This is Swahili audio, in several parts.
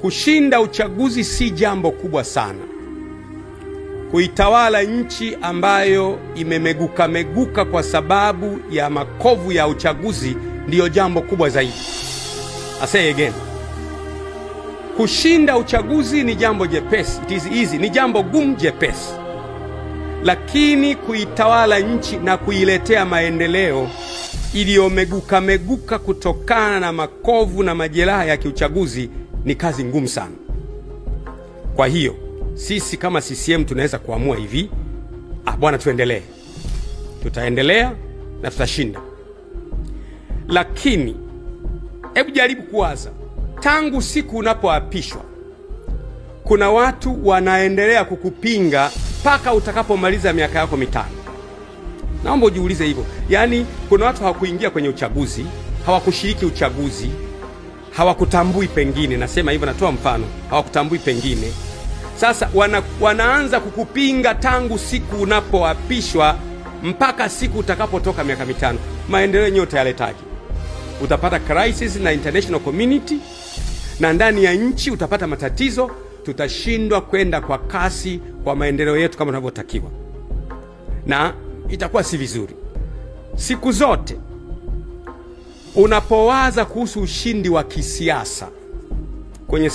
kushinda uchaguzi si jambo kubwa sana. Kuitawala nchi ambayo imemeguka kwa sababu ya makovu ya uchaguzi ndiyo jambo kubwa zaidi. I say again. Kushinda uchaguzi ni jambo jepesi. It is easy. Ni jambo gumu jepesi. Lakini kuitawala nchi na kuiletea maendeleo iliyomeguka kutokana na makovu na majeraha ya kiuchaguzi ni kazi ngumu sana. Kwa hiyo sisi kama CCM tunaweza kuamua hivi, bwana tuendelee. Tutaendelea na tutashinda. Lakini hebu jaribu kuwaza, tangu siku unapoapishwa kuna watu wanaendelea kukupinga mpaka utakapomaliza miaka yako 5. Naomba ujiulize hivyo. Yaani kuna watu hawakuingia kwenye uchaguzi, hawakushiriki uchaguzi, hawakutambui pengine, nasema hivyo, natoa mfano, hawakutambui pengine. Sasa wanaanza kukupinga tangu siku unapoapishwa mpaka siku utakapotoka miaka 5. Maendeleo yenyewe utayaletaje? Utapata crisis na international community, na ndani ya nchi utapata matatizo. Tutashindwa kwenda kwa kasi kwa maendeleo yetu kama tunavyotakiwa, na itakuwa si vizuri. Siku zote unapowaza kuhusu ushindi wa kisiasa kwenye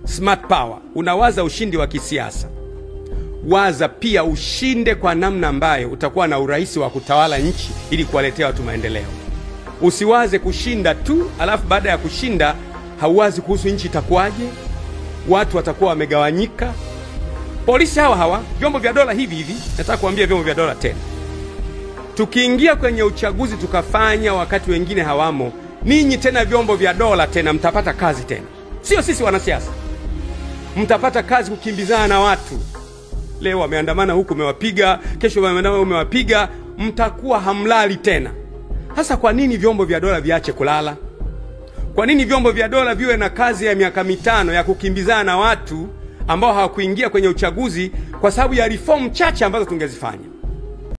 smart power, unawaza ushindi wa kisiasa, waza pia ushinde kwa namna ambayo utakuwa na urahisi wa kutawala nchi ili kuwaletea watu maendeleo. Usiwaze kushinda tu, alafu baada ya kushinda hauwazi kuhusu nchi itakuwaje, watu watakuwa wamegawanyika. Polisi hawa, vyombo vya dola hivi, nataka kuambia vyombo vya dola tena. Tukiingia kwenye uchaguzi tukafanya wakati wengine hawamo, ninyi tena vyombo vya dola tena mtapata kazi tena. Sio sisi wanasiasa. Mtapata kazi kukimbizana na watu. Leo wameandamana huku umewapiga, kesho wameandamana umewapiga, mtakuwa hamlali tena. Sasa kwa nini vyombo vya dola viache kulala? Kwa nini vyombo vya dola viwe na kazi ya miaka 5 ya kukimbizana na watu ambao hawakuingia kwenye uchaguzi kwa sababu ya reform chache ambazo tungezifanya?